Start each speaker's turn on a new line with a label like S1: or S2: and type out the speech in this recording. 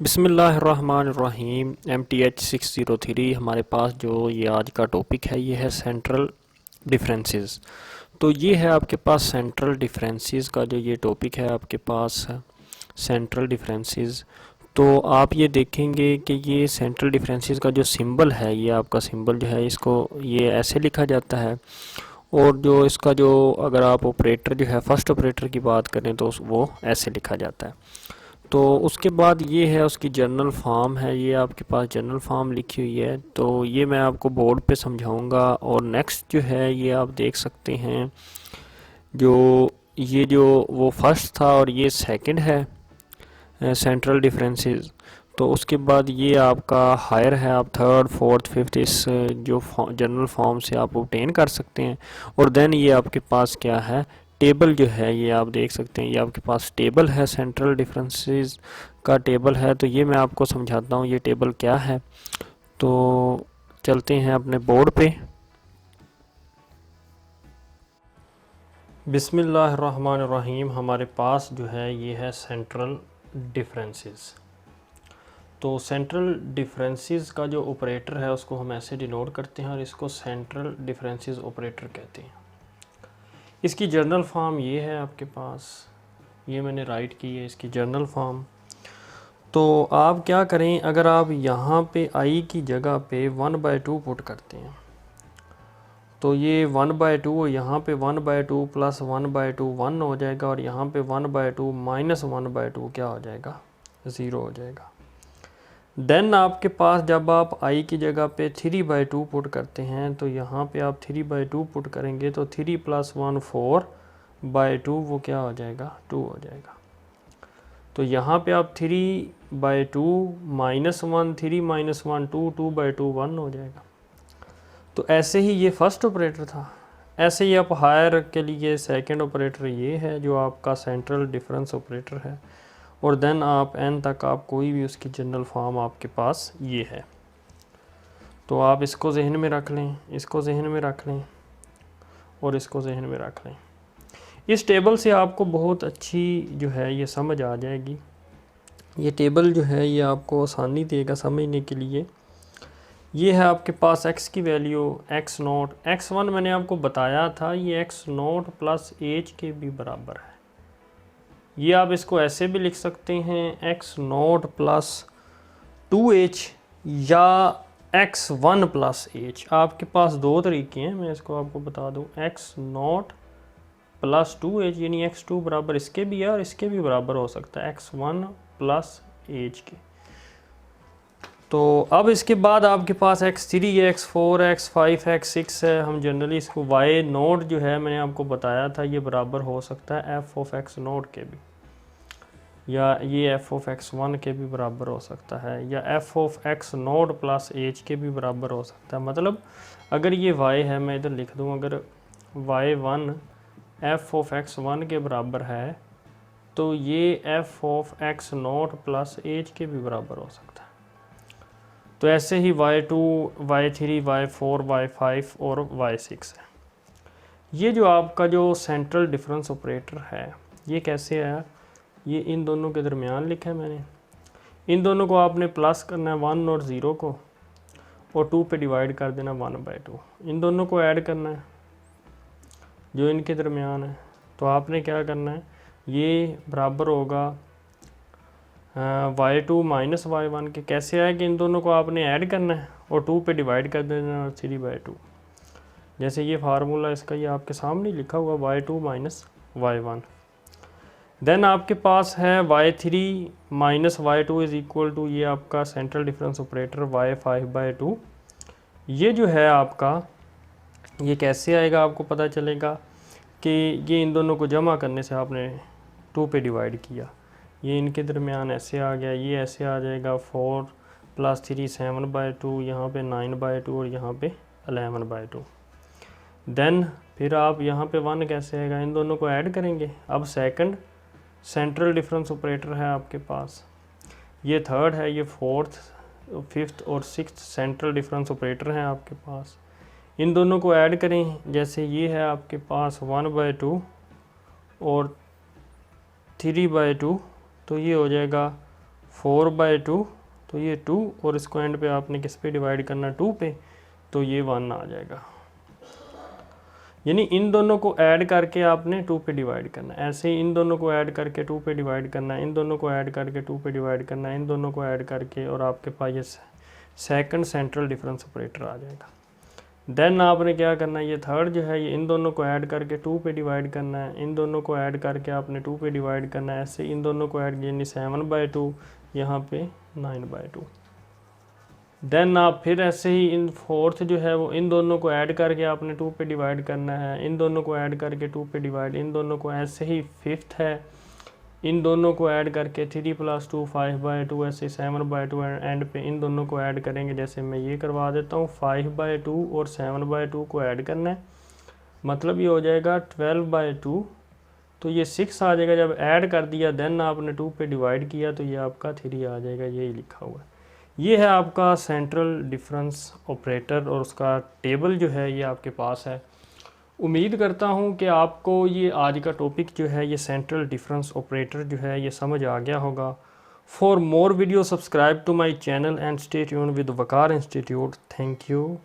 S1: बिस्मिल्लाहिर्रहमानिर्रहीम MTH 603 हमारे पास जो ये आज का टॉपिक है ये है सेंट्रल डिफरेंसेस। तो ये है आपके पास सेंट्रल डिफरेंसेस का जो ये टॉपिक है आपके पास सेंट्रल डिफरेंसेस। तो आप ये देखेंगे कि ये सेंट्रल डिफरेंसेस का जो सिंबल है ये आपका सिंबल जो है इसको ये ऐसे लिखा जाता है, और जो इसका जो अगर आप ऑपरेटर जो है फर्स्ट ऑपरेटर की बात करें तो वो ऐसे लिखा जाता है। तो उसके बाद ये है उसकी जनरल फॉर्म है, ये आपके पास जनरल फॉर्म लिखी हुई है। तो ये मैं आपको बोर्ड पे समझाऊंगा। और नेक्स्ट जो है ये आप देख सकते हैं जो ये जो वो फर्स्ट था और ये सेकंड है सेंट्रल डिफरेंसेस। तो उसके बाद ये आपका हायर है, आप थर्ड फोर्थ फिफ्थ इस जो जनरल फॉर्म से आप ऑब्टेन कर सकते हैं। और देन ये आपके पास क्या है, टेबल जो है ये आप देख सकते हैं, ये आपके पास टेबल है, सेंट्रल डिफरेंसेस का टेबल है। तो ये मैं आपको समझाता हूँ ये टेबल क्या है। तो चलते हैं अपने बोर्ड पे। बिस्मिल्लाहिर्रहमानिर्रहीम हमारे पास जो है ये है सेंट्रल डिफरेंसेस। तो सेंट्रल डिफरेंसेस का जो ऑपरेटर है उसको हम ऐसे डिनोट करते हैं और इसको सेंट्रल डिफरेंसेस ऑपरेटर कहते हैं। इसकी जर्नल फॉर्म ये है आपके पास, ये मैंने राइट की है इसकी जर्नल फॉर्म। तो आप क्या करें, अगर आप यहाँ पे आई की जगह पे 1/2 पुट करते हैं तो ये 1/2 यहाँ पे 1/2 प्लस 1/2 1 हो जाएगा, और यहाँ पे 1/2 माइनस 1/2 क्या हो जाएगा, 0 हो जाएगा। देन आपके पास जब आप आई की जगह पे 3/2 पुट करते हैं तो यहाँ पे आप 3/2 पुट करेंगे तो 3 प्लस 1 4/2 वो क्या हो जाएगा, 2 हो जाएगा। तो यहाँ पे आप 3/2 माइनस 1 3 माइनस 1 2 2/2 1 हो जाएगा। तो ऐसे ही ये फर्स्ट ऑपरेटर था, ऐसे ही आप हायर के लिए सेकंड ऑपरेटर ये है जो आपका सेंट्रल डिफरेंस ऑपरेटर है। और देन आप n तक आप कोई भी उसकी जनरल फॉर्म आपके पास ये है। तो आप इसको जहन में रख लें, इसको जहन में रख लें और इसको जहन में रख लें। इस टेबल से आपको बहुत अच्छी जो है ये समझ आ जाएगी। ये टेबल जो है ये आपको आसानी देगा समझने के लिए। ये है आपके पास x की वैल्यू x0, x1 मैंने आपको बताया था ये x0 प्लस h के भी बराबर है। ये आप इसको ऐसे भी लिख सकते हैं x0 प्लस 2h या x1 प्लस h। आपके पास दो तरीके हैं, मैं इसको आपको बता दूं। x0 प्लस 2h यानी x2 बराबर इसके भी है और इसके भी बराबर हो सकता है x1 प्लस h के। तो अब इसके बाद आपके पास x3 है, x4 है, x5 है, x6 है। हम जनरली इसको y0 जो है मैंने आपको बताया था ये बराबर हो सकता है f ऑफ x0 के भी, या ये f ऑफ x1 के भी बराबर हो सकता है, या f of x0 plus h के भी बराबर हो सकता है। मतलब अगर ये y है, मैं इधर लिख दूँ, अगर y1 f ऑफ x1 के बराबर है तो ये f of x0 plus h के भी बराबर हो सकता है। तो ऐसे ही y2, y3, y4, y5 और y6 है। ये जो आपका जो सेंट्रल डिफरेंस ऑपरेटर है ये कैसे है, ये इन दोनों के दरमियान लिखा है मैंने। इन दोनों को आपने प्लस करना है 1 और 0 को, और 2 पे डिवाइड कर देना 1/2। इन दोनों को ऐड करना है जो इनके दरमियान है। तो आपने क्या करना है, ये बराबर होगा y2 माइनस y1 के। कैसे आए कि इन दोनों को आपने ऐड करना है और 2 पे डिवाइड कर देना और 3/2। जैसे ये फार्मूला इसका ये आपके सामने लिखा हुआ y2 माइनस y1। देन आपके पास है y3 minus y2 is equal to ये आपका सेंट्रल डिफरेंस ऑपरेटर y5/2। ये जो है आपका ये कैसे आएगा आपको पता चलेगा कि ये इन दोनों को जमा करने से आपने 2 पे डिवाइड किया, ये इनके दरमियान ऐसे आ गया, ये ऐसे आ जाएगा 4 प्लस 3 7/2, यहाँ पे 9/2 और यहाँ पे 11/2। देन फिर आप यहाँ पे 1 कैसे आएगा, इन दोनों को ऐड करेंगे। अब सेकंड सेंट्रल डिफरेंस ऑपरेटर है आपके पास, ये थर्ड है, ये फोर्थ फिफ्थ और सिक्स्थ सेंट्रल डिफरेंस ऑपरेटर हैं आपके पास। इन दोनों को ऐड करें, जैसे ये है आपके पास 1/2 और 3/2, तो ये हो जाएगा 4/2, तो ये 2 और इसको एंड पे आपने किस पे डिवाइड करना, 2 पे, तो ये 1 आ जाएगा। यानी इन दोनों को ऐड करके आपने 2 पे डिवाइड करना है। ऐसे ही इन दोनों को ऐड करके 2 पे डिवाइड करना है, इन दोनों को ऐड करके 2 पे डिवाइड करना है, इन दोनों को ऐड करके, और आपके पास ये सेकंड सेंट्रल डिफरेंस ऑपरेटर आ जाएगा। देन आपने क्या करना है, ये थर्ड जो है ये इन दोनों को ऐड करके 2 पे डिवाइड करना है, इन दोनों को ऐड करके आपने 2 पे डिवाइड करना है। ऐसे इन दोनों को ऐड यानी 7/2, यहाँ पे 9/2। देन आप फिर ऐसे ही इन फोर्थ जो है वो इन दोनों को ऐड करके आपने 2 पे डिवाइड करना है, इन दोनों को ऐड करके 2 पे डिवाइड, इन दोनों को ऐसे ही फिफ्थ है, इन दोनों को ऐड करके 3 + 2 5/2, ऐसे 7/2 एंड पे इन दोनों को ऐड करेंगे। जैसे मैं ये करवा देता हूँ, 5/2 और 7/2 को ऐड करना है, मतलब ये हो जाएगा 12/2, तो ये 6 आ जाएगा। जब ऐड कर दिया देन आपने 2 पे डिवाइड किया तो ये आपका 3 आ जाएगा, यही लिखा हुआ है। ये है आपका सेंट्रल डिफरेंस ऑपरेटर और उसका टेबल जो है ये आपके पास है। उम्मीद करता हूँ कि आपको ये आज का टॉपिक जो है ये सेंट्रल डिफरेंस ऑपरेटर जो है ये समझ आ गया होगा। For more video subscribe to my channel and stay tuned with Waqar Institute. Thank you.